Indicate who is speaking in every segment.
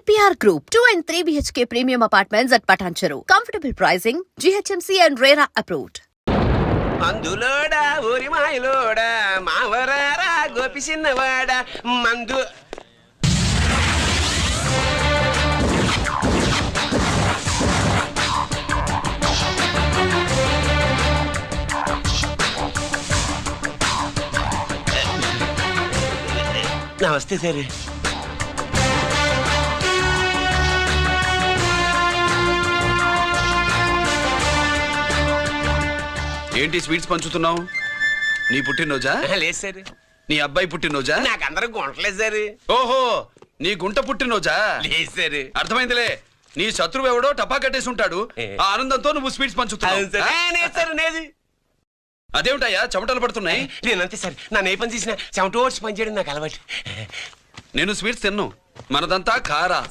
Speaker 1: EPR Group, 2 and 3 BHK premium apartments at Patancheru. Comfortable pricing, GHMC and RERA approved.
Speaker 2: అందులోడా ఊరి మాయలోడా మావరారా గోపి చిన్నవాడ మందు నమస్తే sir.
Speaker 3: ఏంటి స్వీట్స్ పంచుతున్నావు? నీ పుట్టినరోజా?
Speaker 2: లేదు సార్.
Speaker 3: నీ అబ్బాయి పుట్టినరోజా?
Speaker 2: నాకు అందరూ గుంటలేదు సార్.
Speaker 3: ఓహో, నీ గుంట పుట్టినరోజా?
Speaker 2: లేదు సార్.
Speaker 3: అర్థమైందిలే. నీ శత్రువు ఎవడో టపా కట్టేసి ఉంటాడు. ఆ ఆనందంతో నువ్వు స్వీట్స్ పంచుతున్నావు. అదేమిటయ్యా చెమటలు పడుతున్నాయి?
Speaker 2: నేనంతే సార్. నన్ను ఏ పని చేసినా చెమట ఓడ్చి పని చేయడం నాకు అలవాటు.
Speaker 3: నేను స్వీట్స్ తిన్ను. మనదంతా కారా.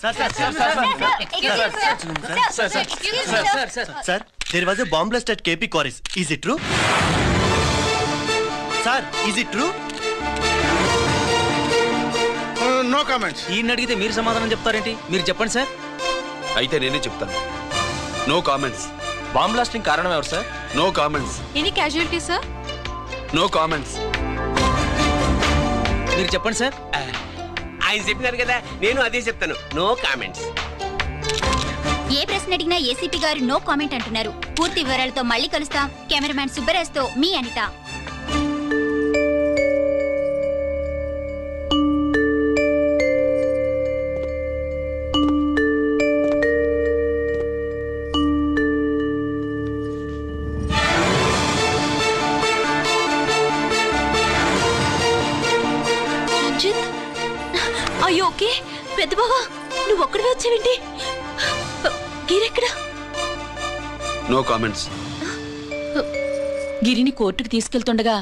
Speaker 4: Sir, there was a bomb blast at KP Quarries. Is it true? Sir, is it true?
Speaker 5: No comments.
Speaker 6: ఈయన అడిగితే మీరు సమాధానం చెప్తారేంటి? మీరు చెప్పండి సార్.
Speaker 3: అయితే నేనే చెప్తాను. No comments.
Speaker 6: బాంబ్ బ్లాస్టింగ్ కారణం ఎవరు sir?
Speaker 3: No comments.
Speaker 7: Any casualty sir?
Speaker 3: No comments.
Speaker 6: మీరు చెప్పండి సార్.
Speaker 2: ఆయన చెప్పినారు కదా, నేను అదే చెప్తాను. No comments.
Speaker 8: ఏ ప్రశ్న అడిగినా ఏసీపీ గారు నో కామెంట్ అంటున్నారు. పూర్తి వివరాలతో మళ్ళీ కలుస్తాం. కెమెరామ్యాన్ సుబ్బరాజ్ తో మీ అనిత.
Speaker 7: అయ్యో ఓకే. పెద్ద బావా, నువ్వు ఒక్కడివే వచ్చావేంటి? గిరెక్కడ?
Speaker 3: No comments.
Speaker 7: గిరిని కోర్టుకు తీసుకెళ్తుండగా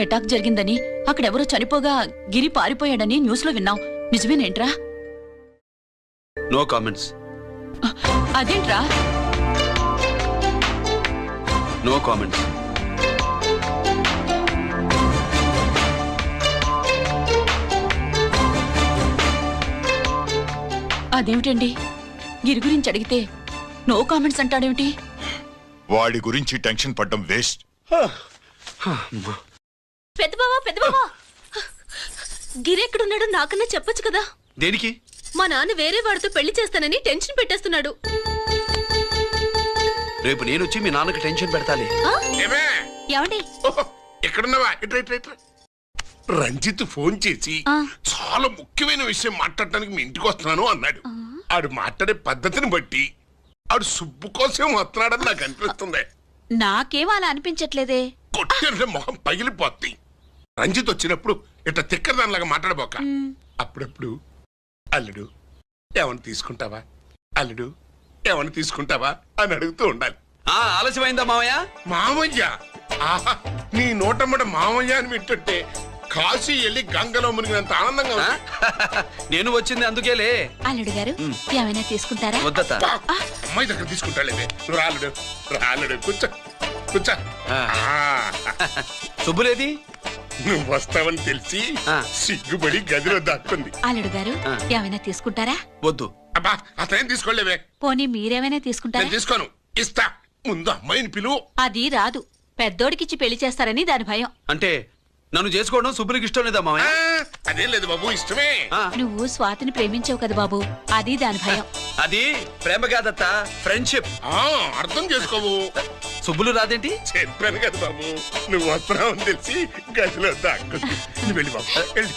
Speaker 7: అటాక్ జరిగిందని, అక్కడెవరో చనిపోగా గిరి పారిపోయాడని న్యూస్ లో విన్నాం. నిజమేనేంట్రా?
Speaker 3: No comments.
Speaker 7: అదేంట్రా?
Speaker 3: No comments.
Speaker 7: అదేమిటండి, గిరి గురించి అడిగితే నో కామెంట్స్ అంటాడేమిటి?
Speaker 9: వాడి గురించి టెన్షన్ పడ్డం వేస్ట్.
Speaker 7: పెద్ద బావా, గిరి ఎక్కడున్నాడో నాకన్నా చెప్పొచ్చు కదా.
Speaker 3: దేనికి?
Speaker 7: మా నాన్న వేరే వాడితో పెళ్లి చేస్తానని టెన్షన్ పెట్టేస్తున్నాడు.
Speaker 3: రేపు నేను వచ్చి మీ నాన్నకి టెన్షన్ పెడతాలి.
Speaker 8: ఏమండి?
Speaker 5: ఎక్కడున్నావా? రంజిత్ ఫోన్ చేసి చాలా ముఖ్యమైన విషయం మాట్లాడటానికి మీ ఇంటికి వస్తున్నాను అన్నాడు. ఆడు మాట్లాడే పద్ధతిని బట్టి ఆడు సుబ్బు కోసం వస్తున్నాడని నాకు అనిపిస్తుంది.
Speaker 7: నాకేం అలా అనిపించట్లేదే.
Speaker 5: కొట్టే మొహం పగిలిపోద్ది. రంజిత్ వచ్చినప్పుడు ఇట్లా తిక్కదానిలాగా మాట్లాడబోక. అప్పుడప్పుడు అల్లుడు ఏమన్నా తీసుకుంటావా, అల్లుడు ఏమన్నా తీసుకుంటావా అని అడుగుతూ ఉండాలి.
Speaker 3: ఆలస్యమైందా మావయ్య?
Speaker 5: మామయ్య, ఆహా, నీ నోటమ్మట మామయ్య అని వింటుంటే కాశీ వెళ్ళి గంగలో మునిగినంత ఆనందంగా ఉంది.
Speaker 3: నేను వచ్చింది అందుకేలే.
Speaker 7: అల్లుడు గారు ఏమైనా తీసుకుంటారా?
Speaker 3: వద్దత.
Speaker 5: అమ్మాయి దగ్గర తీసుకుంటాలేవే. నువ్వు రాలుడు రాలుడు కూర్చో కూర్చో.
Speaker 3: శుభ్రేది?
Speaker 5: నువ్వు వస్తావని తెలిసి సిగ్గుపడి గదిలో దాక్కుంది.
Speaker 7: అల్లుడు గారు ఏమైనా తీసుకుంటారా?
Speaker 3: వద్దు.
Speaker 5: అబ్బా, అతనేం తీసుకోలేవే.
Speaker 7: పోనీ మీరేమైనా తీసుకుంటారా?
Speaker 5: నేను తీసుకోను, ఇస్తా. ముందు అమ్మాయిని పిలువు.
Speaker 7: అది రాదు. పెద్దోడికిచ్చి పెళ్లి చేస్తారని దాని భయం.
Speaker 3: అంటే నన్ను చేసుకోవడం శుభ్రికి ఇష్టం లేదా మావయ్య?
Speaker 5: అదేం లేదు బాబు, ఇష్టమే.
Speaker 7: నువ్వు స్వాతిని ప్రేమించావు కదా బాబు, అది దాని భయం.
Speaker 3: అది ప్రేమ కాదత్త, ఫ్రెండ్షిప్.
Speaker 5: అర్థం చేసుకోవు.
Speaker 3: సుబ్బులు రాదేంటి?
Speaker 5: చెప్పాను కదా బాబు, నువ్వు వస్తున్నావని తెలిసి గదిలో దాక్కుంది. నువ్వు వెళ్ళి బాబు వెళ్ళి.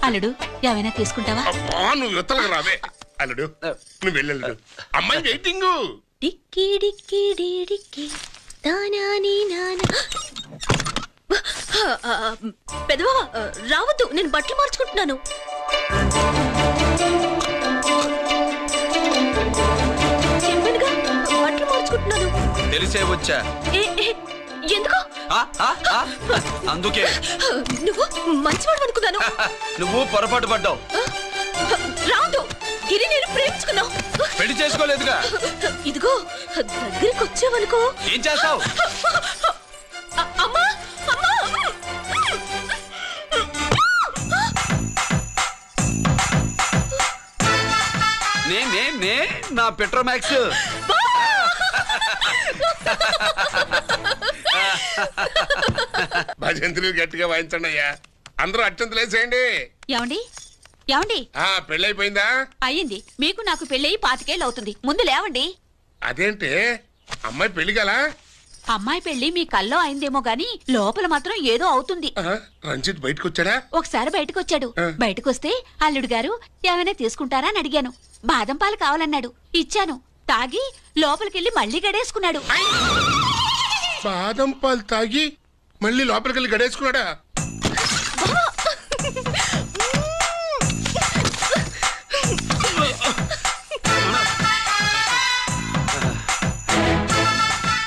Speaker 7: అల్లుడు ఏమైనా తీసుకుంటావా?
Speaker 5: అబ్బా, నువ్వు యువతలకు రావే. అల్లుడు నువ్వు వెళ్ళడు. అమ్మాయి వెయిటింగ్.
Speaker 7: డిక్కి డిక్కి డిక్కి దానాని నానా. పెద్దవా రావద్దు, నేను బట్టలు మార్చుకుంటున్నాను. చెప్పానుగా, బట్టలు మార్చుకుంటున్నాను.
Speaker 3: తెలిసే వచ్చా.
Speaker 7: ఎందుకు?
Speaker 3: అందుకే.
Speaker 7: నువ్వు మంచివాడు అనుకున్నాను.
Speaker 3: నువ్వు పొరపాటు పడ్డావు.
Speaker 7: రాదు, గిరి నేను ప్రేమించుకున్నావు.
Speaker 3: పెళ్లి చేసుకోలేదుగా.
Speaker 7: ఇదిగో దగ్గరికి వచ్చావనుకో.
Speaker 3: ఏం చేస్తావు?
Speaker 7: అమ్మా అమ్మా,
Speaker 3: నే నా పెట్రోమాక్స్.
Speaker 5: భజంతులు గట్టిగా వాయించండి అయ్యా. అందరూ అత్యంతలు వేసేయండి.
Speaker 8: ఏమండి ఏమండి
Speaker 5: పెళ్ళైపోయిందా?
Speaker 8: అయ్యింది. మీకు నాకు పెళ్ళయి 25 ఏళ్ళు అవుతుంది. ముందు లేవండి.
Speaker 5: అదేంటి అమ్మాయి పెళ్లి గలా?
Speaker 8: అమ్మాయి పెళ్లి మీ కల్లో అయిందేమో గాని లోపల మాత్రం ఏదో అవుతుంది.
Speaker 5: రంజిత్ బయటకు వచ్చాడా?
Speaker 8: ఒకసారి బయటకొచ్చాడు. బయటకొస్తే అల్లుడు గారు ఏమైనా తీసుకుంటారా అని అడిగాను. బాదం పాలు కావాలన్నాడు. ఇచ్చాను. తాగి లోపలికెళ్ళి మళ్ళీ గడేసుకున్నాడు.
Speaker 5: బాదం పాలు తాగి మళ్ళీ లోపలికి వెళ్ళి గడేసుకున్నాడా?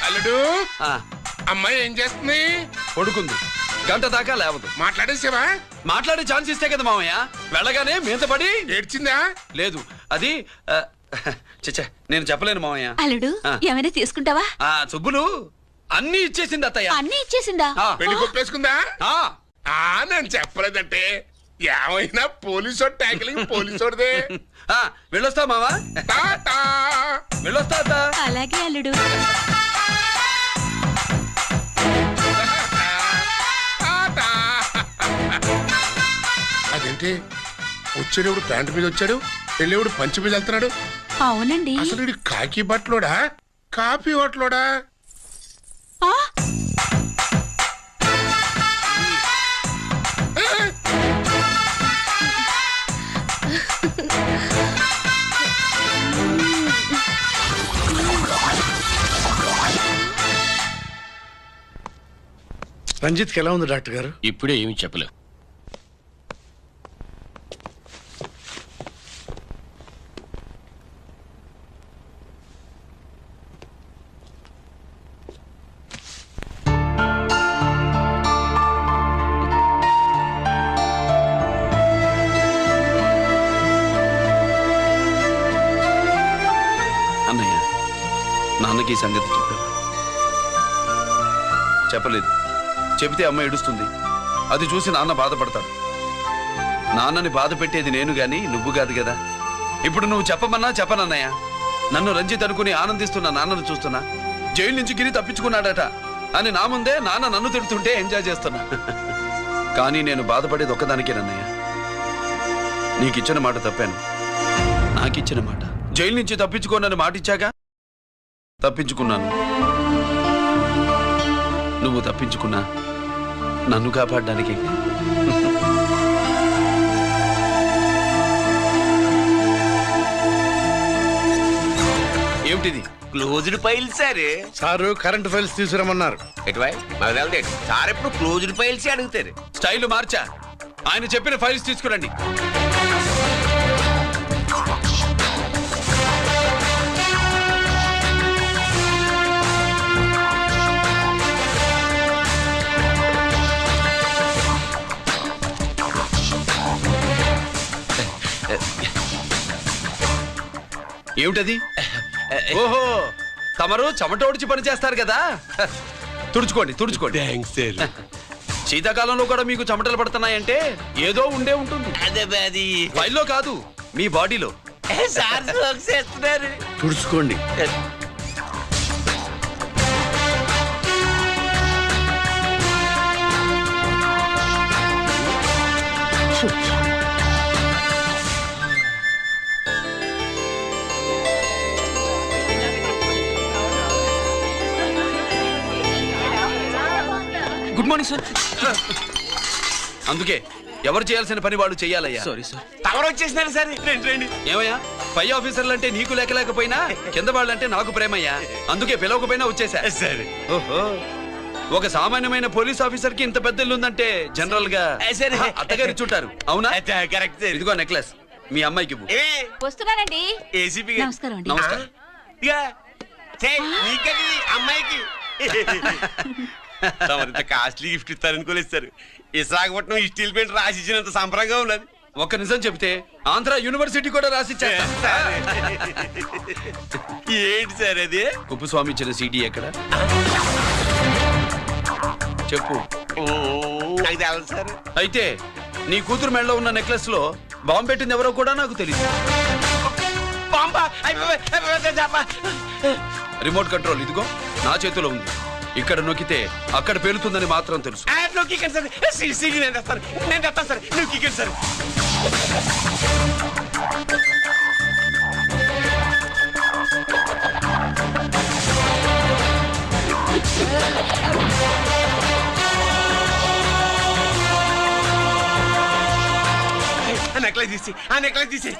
Speaker 5: అల్లుడు, అమ్మాయి ఏం చేస్తుంది?
Speaker 3: పడుకుంది. గంట దాకా లేవదు.
Speaker 5: మాట్లాడేసావా?
Speaker 3: మాట్లాడే ఛాన్స్ ఇస్తే కదా మామయ్య. వెళ్ళగానే మీద పడి
Speaker 5: ఏడ్చిందా?
Speaker 3: లేదు, అది చచ్చా నేను చెప్పలేను మామయ్య.
Speaker 8: అల్లుడు ఏమైనా తీసుకుంటావా?
Speaker 3: సుబ్బులు అన్ని ఇచ్చేసింది అత్తయ్య.
Speaker 8: అన్నీ ఇచ్చేసిందా?
Speaker 5: పెళ్లి కొప్పేసుకుందా?
Speaker 3: ఆ,
Speaker 5: నేను చెప్పలేదంటే ఏమైనా పోలీసోడు ట్యాకిలింగ్ పోలీసోడిదే.
Speaker 3: వెళ్ళొస్తా మావా.
Speaker 5: టాటా.
Speaker 3: వెళ్ళొస్తా అత్త.
Speaker 8: అలాగే అల్లుడు.
Speaker 5: టాటా. అదేంటి వచ్చేటప్పుడు ప్యాంటు మీద వచ్చాడు, వెళ్ళేవాడు పంచి మీద వెళ్తున్నాడు.
Speaker 8: అవునండి.
Speaker 5: అసలు వీడు కాకి బట్టలోడా కాఫీ హోటలోడా?
Speaker 8: ఆ?
Speaker 10: రంజిత్కి ఎలా ఉంది డాక్టర్ గారు?
Speaker 2: ఇప్పుడే ఏమి చెప్పలేం.
Speaker 3: అన్నయ్య, నాన్నకి ఈ సంగతి చెప్పావా? చెప్పలేదు. చెబితే అమ్మ ఏడుస్తుంది. అది చూసి నాన్న బాధపడతాడు. నాన్నని బాధ పెట్టేది నేను గాని నువ్వు కాదు కదా. ఇప్పుడు నువ్వు చెప్పమన్నా చెప్పనన్నయ్య. నన్ను రంజిత్ అనుకుని ఆనందిస్తున్న నాన్నను చూస్తున్నా. జైలు నుంచి గిరి తప్పించుకున్నాడట అని నా ముందే నాన్న నన్ను తిడుతుంటే ఎంజాయ్ చేస్తున్నా. కానీ నేను బాధపడేది ఒక్కదానికేనన్నయ్య. నీకిచ్చిన మాట తప్పాను. నాకిచ్చిన మాట. జైలు నుంచి తప్పించుకోనని మాట ఇచ్చాగా తప్పించుకున్నాను. నువ్వు తప్పించుకున్నా నన్ను కాపాడడానికి. ఏమిటిది?
Speaker 2: Closed files sir.
Speaker 10: Sir current files తీసుకురమ్మన్నారు.
Speaker 2: ఎటువై మాకు సార్ ఎప్పుడు క్లోజ్డ్ ఫైల్స్ అడుగుతారు.
Speaker 3: స్టైల్ మార్చా. ఆయన చెప్పిన ఫైల్స్ తీసుకురండి. ఏమిటది? ఓహో, తమరు చెమటోడిచి పని చేస్తారు కదా. తుడుచుకోండి తుడుచుకోండి.
Speaker 2: Thanks sir.
Speaker 3: శీతాకాలంలో కూడా మీకు చెమటలు పడుతున్నాయంటే ఏదో ఉండే ఉంటుంది.
Speaker 2: అదే అది
Speaker 3: ఫైల్లో కాదు, మీ బాడీలో.
Speaker 2: సార్ జోక్స్ చేస్తున్నారు.
Speaker 10: తుడుచుకోండి.
Speaker 6: Good morning sir.
Speaker 3: అందుకే ఎవరు చేయాల్సిన పని వాళ్ళు చెయ్యాలయ్యా.
Speaker 6: Sorry sir.
Speaker 2: తమరు వచ్చేసినారు సార్. రండి రండి.
Speaker 3: ఏమయ్యా, పై ఆఫీసర్లు అంటే నీకు లేకపోయినా కింద వాళ్ళంటే నాకు ప్రేమయ్యా. అందుకే పిలవకపోయినా వచ్చేసా.
Speaker 2: సరే.
Speaker 3: ఓహో, ఒక సామాన్యమైన పోలీస్ ఆఫీసర్ కి ఇంత పెద్ద ఇల్లు ఉందంటే జనరల్ గా
Speaker 2: సరే.
Speaker 3: అత్తగారు ఇచ్చుంటారు. అవునా?
Speaker 2: Correct sir.
Speaker 3: ఇదిగో నెక్లెస్ మీ అమ్మాయికి ఇవ్వు.
Speaker 8: వస్తున్నానండి.
Speaker 2: ఏసీపీ
Speaker 8: నమస్కారం అండి.
Speaker 3: నమస్కారం.
Speaker 2: అమ్మాయికి తమరింత కాస్ట్లీ గిఫ్ట్ ఇస్తారనుకోలేదు సార్. విశాఖపట్నం ఈ స్టీల్ పెయింట్ రాసి ఇచ్చినంత సంబరంగా ఉన్నది.
Speaker 3: ఒక్క నిజం చెప్తే ఆంధ్ర యూనివర్సిటీ కూడా రాసిచ్చా.
Speaker 2: ఏంటి సార్ అది?
Speaker 3: కుప్పస్వామి ఇచ్చిన సీటీ ఎక్కడ చెప్పు.
Speaker 2: నాకు తెలదు సార్.
Speaker 3: అయితే నీ కూతురు మెడలో ఉన్న నెక్లెస్ లో బాంబు పెట్టింది ఎవరో కూడా నాకు తెలియదు. రిమోట్ కంట్రోల్ ఇదిగో నా చేతిలో ఉంది. ఇక్కడ నొక్కితే అక్కడ పేలుతుందని మాత్రం తెలుసు.
Speaker 2: నేను తెస్తాను సార్, నువ్వు కిక్కండి సార్. ఆ నెక్లెస్ తీసి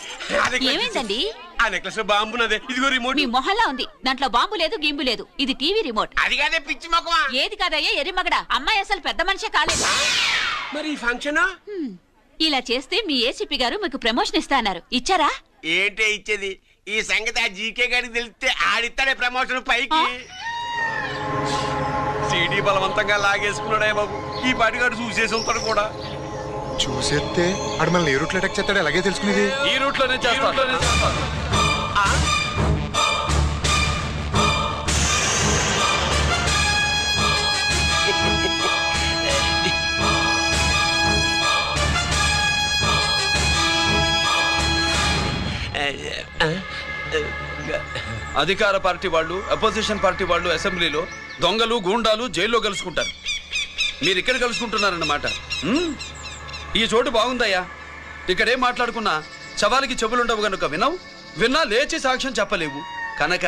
Speaker 8: ఏమైందండి?
Speaker 2: ఆ నెక్లెస్ లో బాంబు ఉన్నదే. ఇదిగో రిమోట్.
Speaker 8: మీ మొహల్లా ఉంది. దాంట్లో బాంబు లేదు, గింబు లేదు. ఇది టీవీ రిమోట్.
Speaker 2: అది కాదే పిచ్చి మొక్కమా.
Speaker 8: ఏది కాదయ్యా ఎర్రిమగడా, అమ్మాయి అసలు పెద్ద మనిషే కాలేదు.
Speaker 2: మరి ఈ ఫంక్షన్
Speaker 8: ఇలా చేస్తే మీ ఏసీపీ గారు మీకు ప్రమోషన్ ఇస్తా అన్నారు. ఇచ్చారా?
Speaker 2: ఏంటే ఇచ్చేది? ఈ సంగతి ఆ జీకే గారికి తెలిస్తే ఆడిస్తాడే ప్రమోషన్ పైకి. సీడీ బలవంతంగా లాగేసుకున్నాడే బాబు. ఈ పాటిగాడు చూసేసి ఉంటాడు కూడా.
Speaker 9: చూసేస్తే ఆడు మనల్ని ఏ రూట్లో అటాక్ చేస్తాడు ఎలాగే తెలుసుకునేది.
Speaker 3: ఈ రూట్ లోనే చేస్తాను. అధికార పార్టీ వాళ్ళు, అపోజిషన్ పార్టీ వాళ్ళు అసెంబ్లీలో, దొంగలు గూండాలు జైల్లో కలుసుకుంటారు. మీరు ఇక్కడ కలుసుకుంటున్నారన్నమాట. ఈ చోటు బాగుందయ్యా. ఇక్కడేం మాట్లాడుకున్నా శవాలకి చెవులుండవు గనుక విన్నా లేచి సాక్ష్యం చెప్పలేవు కనుక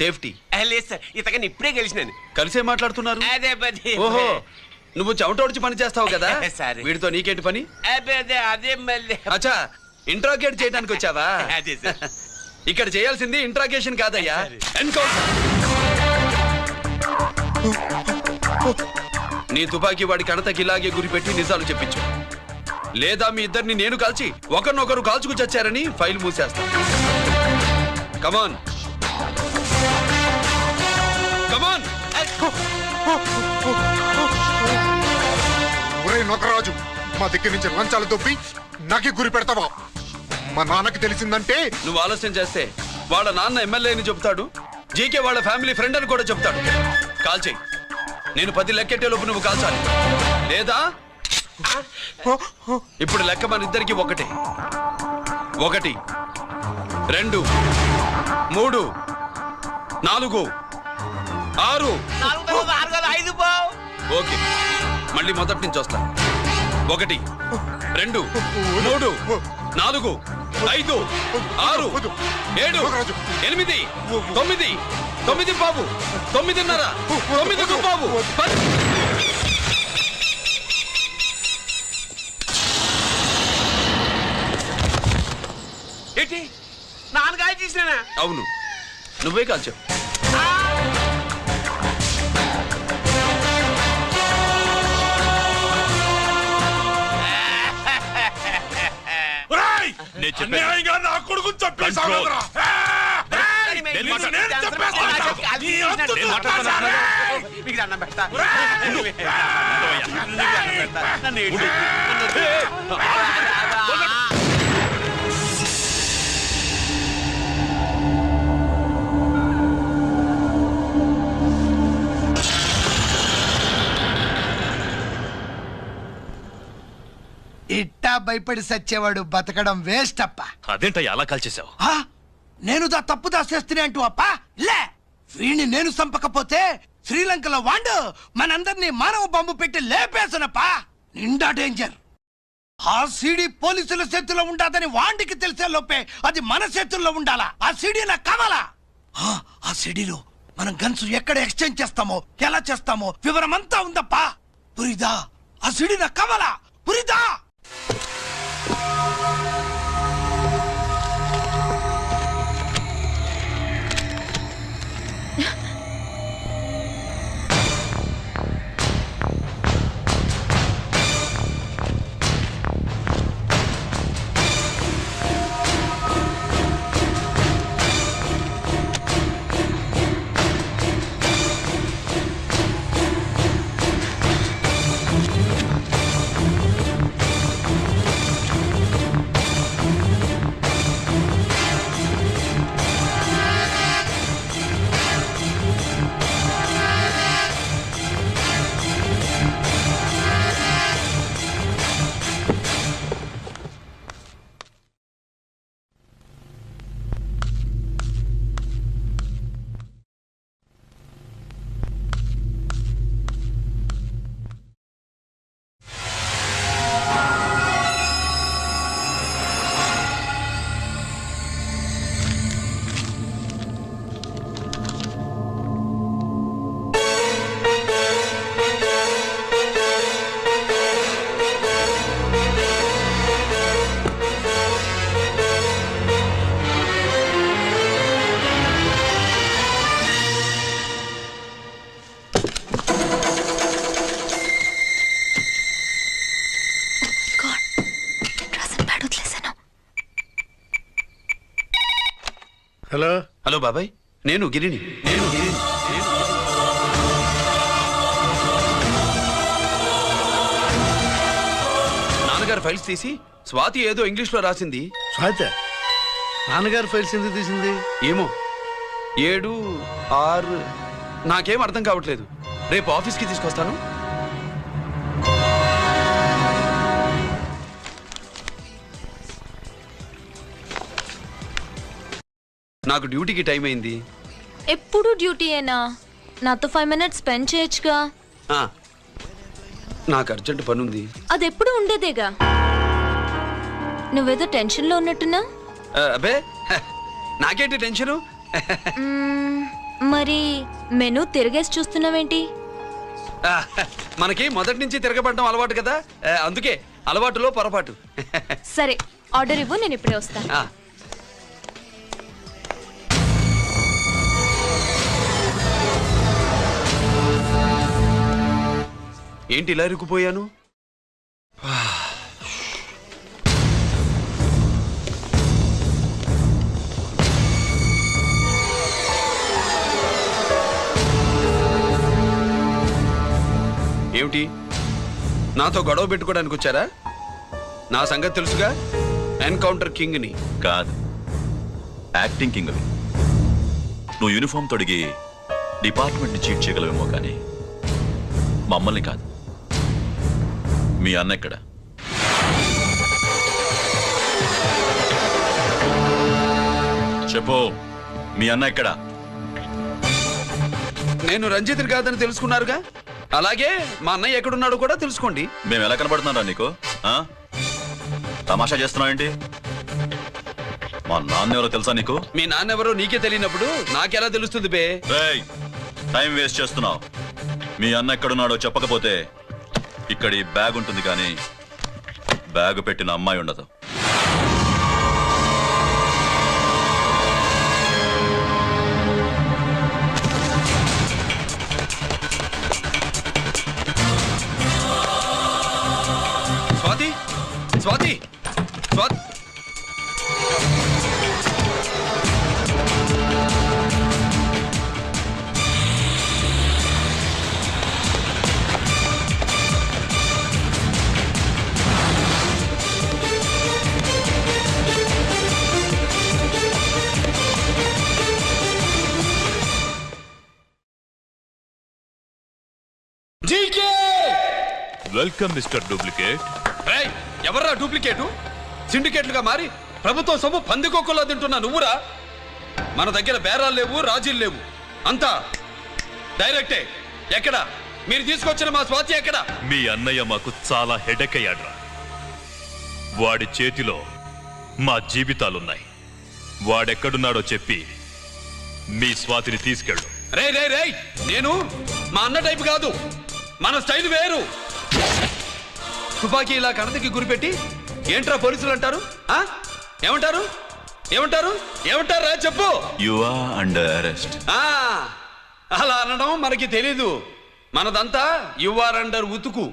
Speaker 3: సేఫ్టీ.
Speaker 2: లేదు సార్, ఇతగాని ఇప్పుడే గెలిచినాను.
Speaker 3: కలిసే మాట్లాడుతున్నారు.
Speaker 2: అదే పది.
Speaker 3: ఓహో, నువ్వు చెమటోడిచి పని చేస్తావు కదా.
Speaker 2: సరే.
Speaker 3: వీడితో నీకేంటి పని?
Speaker 2: అదే మళ్ళీ.
Speaker 3: అచ్చా, ఇంట్రాగేట్ చేయడానికి వచ్చావా?
Speaker 2: అదే సార్.
Speaker 3: ఇక్కడ చేయాల్సింది ఇంట్రాగేషన్ కాదయ్యా, ఎన్కౌంటర్. నీ తుపాకీ వాడి కణతకి ఇలాగే గురిపెట్టి నిజాలు చెప్పించు. లేదా మీ ఇద్దరిని నేను కాల్చి ఒకరినొకరు కాల్చుకు చచ్చారని ఫైల్ మూసేస్తా. కమాన్ కమాన్.
Speaker 9: ఒరే నొకరాజు, మా దగ్గర నుంచి లంచాలు దొబ్బి నాకే గురి పెడతావా? మా నాన్నకి తెలిసిందంటే
Speaker 3: నువ్వు ఆలస్యం చేస్తే వాళ్ళ నాన్న ఎమ్మెల్యే అని చెప్తాడు, జీకే వాళ్ళ ఫ్యామిలీ ఫ్రెండ్ అని కూడా చెప్తాడు. కాల్చేయి. నేను 10 లెక్కెట్టే లోపు నువ్వు కాల్చాలి. లేదా ఇప్పుడు లెక్క మన ఇద్దరికి ఒకటే. 1 2 3 4 6. ఓకే, మళ్ళీ మొదటి నుంచి వస్తా. 1 2 3 4 5 6 7 8 9 9 బాబు 9:30 9 బాబు 10.
Speaker 2: ఏంటి నాన్నగారు చేసినా?
Speaker 3: అవును, నువ్వే కాల్చావు.
Speaker 5: నా కొడుకు చంపేశావు.
Speaker 2: మీకు దండం పెడతా.
Speaker 10: ఇట్టా భయపడి సచ్చేవాడు బతకడం వేస్ట్ అప్ప.
Speaker 6: అదేంటయ్యా అలా కాల్చేసావు?
Speaker 10: నేను తప్పు దాచేస్తున్నా అంటూ అప్ప లే. వీణ్ణి నేను చంపకపోతే శ్రీలంకలో వాండు మనందరినీ మానవ బాంబు పెట్టి లేపేసనప్పా. నిండా డేంజర్. ఆ సీడీ పోలీసుల చేతుల్లో ఉండాదని వాండికి తెలిసే లోపే అది మన చేతుల్లో ఉండాలా. ఆ సీడీ నాకు కావాలా. ఆ సీడీలో మనం గన్స్ ఎక్కడ ఎక్స్చేంజ్ చేస్తామో, ఎలా చేస్తామో వివరమంతా ఉందప్పా. పురిదా, ఆ సీడీ నాకు కావాలా. పురిదా.
Speaker 5: హలో
Speaker 3: హలో బాబాయ్, నేను గిరిని. నాన్నగారు ఫైల్స్ తీసి స్వాతి ఏదో ఇంగ్లీష్ లో రాసింది.
Speaker 5: స్వాత నాన్నగారు ఫైల్స్ ఎందుకు తీసింది?
Speaker 3: ఏమో 7, 6 నాకేం అర్థం కావట్లేదు. రేపు ఆఫీస్కి తీసుకొస్తాను. నాకు డ్యూటీకి టైం అయింది.
Speaker 11: ఎప్పుడు డ్యూటీయేనా? నాతో 5 మినిట్స్ స్పెండ్ చేయొచ్చుగా.
Speaker 3: ఆ, నాకు అర్జెంట్ పని ఉంది.
Speaker 11: అది ఎప్పుడు ఉండేదేగా. నువ్వేదో టెన్షన్లో ఉన్నట్టున్నా.
Speaker 3: అబ్బే నాకేంటి టెన్షను?
Speaker 11: మరి మెనూ తిరగేసి చూస్తున్నావేంటి?
Speaker 3: మనకి మొదటి నుంచి తిరగబడడం అలవాటు కదా, అందుకే అలవాటులో పొరపాటు.
Speaker 11: సరే ఆర్డర్ ఇవ్వు, నేను ఇప్పుడే వస్తాను.
Speaker 3: ఆ, ఏంటి ఇలా ఇరుక్కుపోయాను? ఏమిటి, నాతో గొడవ పెట్టుకోవడానికి వచ్చారా? నా సంగతి తెలుసుగా, ఎన్కౌంటర్ కింగ్ ని.
Speaker 12: కాదు, యాక్టింగ్ కింగ్. నువ్వు యూనిఫామ్ తొడిగి డిపార్ట్మెంట్ ని చీట్ చేయగలవేమో కానీ మమ్మల్ని కాదు. మీ అన్న ఎక్కడ? చెప్పు, మీ అన్న ఎక్కడ?
Speaker 3: నేను రంజిత్ని కాదని తెలుసుకున్నారుగా, అలాగే మా అన్నయ్య ఎక్కడున్నాడో కూడా తెలుసుకోండి.
Speaker 12: మేము ఎలా కనబడుతున్నారా నీకు? తమాషా చేస్తున్నావు ఏంటి? మా నాన్న ఎవరో తెలుసా నీకు?
Speaker 3: మీ నాన్నెవరో నీకే తెలియనప్పుడు నాకెలా తెలుస్తుంది బే?
Speaker 12: రేయ్, టైం వేస్ట్ చేస్తున్నావు. మీ అన్న ఎక్కడున్నాడో చెప్పకపోతే ఇక్కడ ఈ బ్యాగ్ ఉంటుంది కానీ బ్యాగ్ పెట్టిన అమ్మాయి ఉండదు.
Speaker 3: Swathi, Swathi, Swathi.
Speaker 12: Welcome mister duplicate.
Speaker 3: ఎవర్రా డూప్లికేటు? సిండికేట్లుగా మారి ప్రభుత్వం సొమ్ము పందికొక్కులా తింటున్నా నువ్వురా? మన దగ్గర బేరాలు లేవు, రాజీలు లేవు, అంతా డైరెక్టే. ఎక్కడ మీరు తీసుకొచ్చిన మా స్వాతి ఎక్కడ?
Speaker 12: మీ అన్నయ్య మాకు చాలా హెడేక్ అయ్యాడ్రా. వాడి చేతిలో మా జీవితాలున్నాయి. వాడెక్కడున్నాడో చెప్పి మీ స్వాతిని తీసుకెళ్ళు.
Speaker 3: రే రే రే, నేను మా అన్న టైపు కాదు, మన స్టైల్ వేరు. తుపాకీ ఇలా కణతకి గురిపెట్టి ఏంట్రా పోలీసులు అంటారు? ఏమంటారు? ఏమంటారు? ఏమంటారా చెప్పు.
Speaker 12: You are under arrest.
Speaker 3: అలా అనడం మనకి తెలీదు. మనదంతా యు ఆర్ అండర్ ఉతుకు.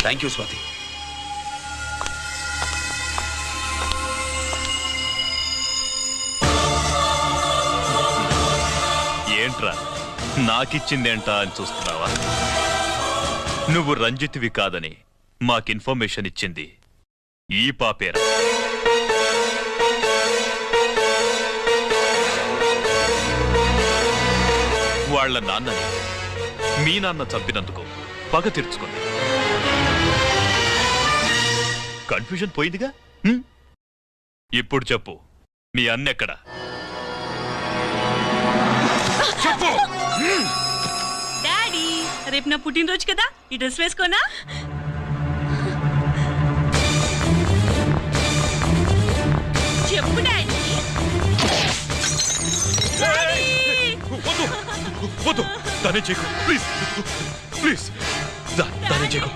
Speaker 3: Thank you Swathi.
Speaker 12: ఏంట్రా నాకిచ్చిందేంటా అని చూస్తున్నావా? నువ్వు రంజిత్వి కాదని మాకు ఇన్ఫర్మేషన్ ఇచ్చింది ఈ పాపేరా. వాళ్ళ నాన్నని మీ నాన్న చంపినందుకు పగ తీర్చుకుంది. కన్ఫ్యూజన్ పోయిందిగా. ఇప్పుడు చెప్పు మీ అన్నెక్కడ?
Speaker 5: చెప్పు.
Speaker 7: డాడీ రేపు నా పుట్టినరోజు కదా, ఈ డ్రెస్ వేసుకోనా? చెప్పు డాడీ.
Speaker 12: వద్దు వద్దు, దానే చేయకు ప్లీజ్ ప్లీజ్, దానే చేయకు.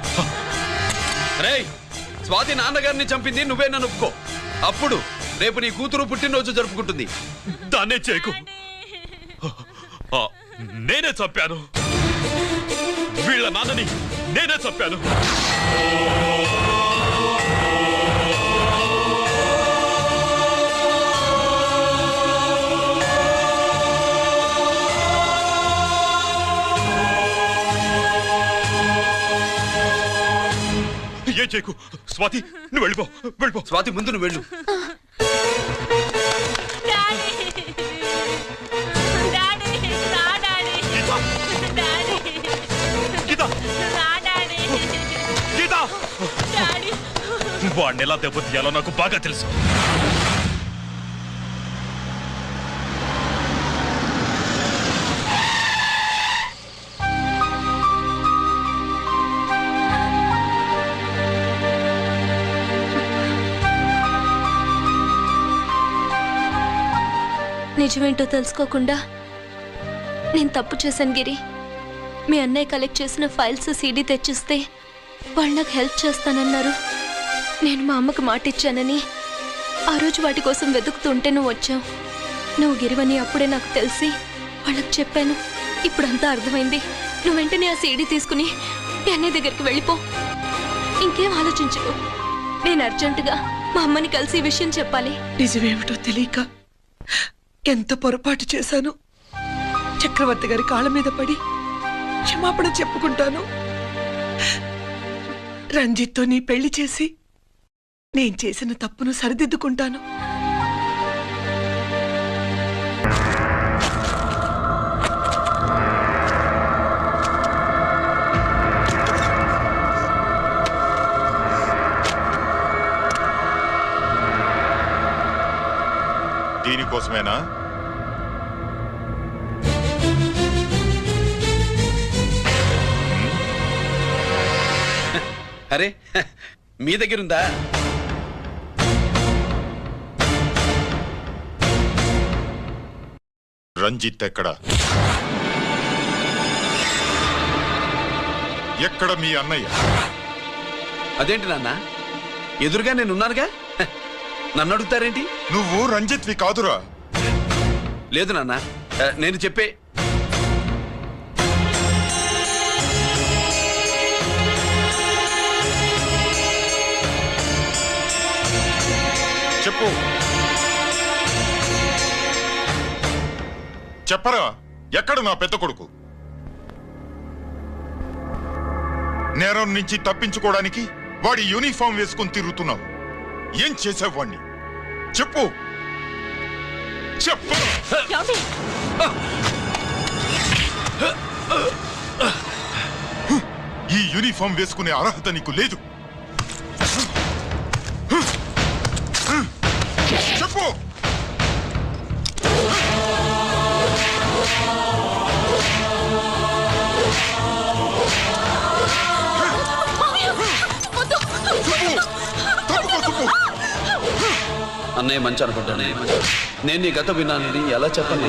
Speaker 3: రేయ్, స్వాతి నాన్నగారిని చంపింది నువ్వే, నన్ను ఒప్పుకో. అప్పుడు రేపు నీ కూతురు పుట్టినరోజు జరుపుకుంటుంది.
Speaker 12: దాన్నే చేయకు. నేనే చంపాను, వీళ్ళ నాన్నని నేనే చంపాను. ఏం చేయకు స్వాతి, నువ్వు వెళ్ళిపో వెళ్ళిపో.
Speaker 3: స్వాతి ముందు నువ్వు వెళ్ళు.
Speaker 12: వాడిని ఎలా దెబ్బతీయాలో నాకు బాగా తెలుసు.
Speaker 11: నిజమేంటో తెలుసుకోకుండా నేను తప్పు చేశాను గిరి. మీ అన్నయ్య కలెక్ట్ చేసిన ఫైల్స్ సీడీ తెచ్చిస్తే వాళ్ళు నాకు హెల్ప్ చేస్తానన్నారు. నేను మా అమ్మకు మాట ఇచ్చానని ఆ రోజు వాటి కోసం వెతుకుతుంటే నువ్వు వచ్చావు. నువ్వు గిరివని అప్పుడే నాకు తెలిసి వాళ్ళకి చెప్పాను. ఇప్పుడంతా అర్థమైంది. నువ్వు వెంటనే ఆ సీడీ తీసుకుని మీ అన్నయ్య దగ్గరికి వెళ్ళిపో. ఇంకేం ఆలోచించుకో. నేను అర్జెంటుగా మా అమ్మని కలిసి ఈ విషయం చెప్పాలి.
Speaker 10: నిజమేమిటో తెలియక ఎంత పొరపాటు చేశాను. చక్రవర్తి గారి కాళ్ళ మీద పడి క్షమాపణ చెప్పుకుంటాను. రంజిత్తో నీ పెళ్లి చేసి నేను చేసిన తప్పును సరిదిద్దుకుంటాను.
Speaker 12: దీనికోసమేనా?
Speaker 3: అరే, మీ దగ్గరుందా?
Speaker 12: రంజిత్ ఎక్కడ? ఎక్కడ మీ అన్నయ్య?
Speaker 3: అదేంటి నాన్న, ఎదురుగా నేనున్నానుగా, నన్ను అడుగుతారేంటి?
Speaker 12: నువ్వు రంజిత్వి కాదురా.
Speaker 3: లేదు నాన్న, నేను చెప్పే.
Speaker 12: చెప్పు, చెప్పరా, ఎక్కడ నా పెద్ద కొడుకు? నేరం నుంచి తప్పించుకోవడానికి వాడి యూనిఫామ్ వేసుకుని తిరుగుతున్నావు. ఏం చేసావు వాణ్ణి? చెప్పు చెప్పు. ఈ యూనిఫామ్ వేసుకునే అర్హత నీకు లేదు. చెప్పు.
Speaker 3: అన్నయ్య మంచి అనుకుంటానే. నేను నీ గత విన్నానని ఎలా చెప్పను?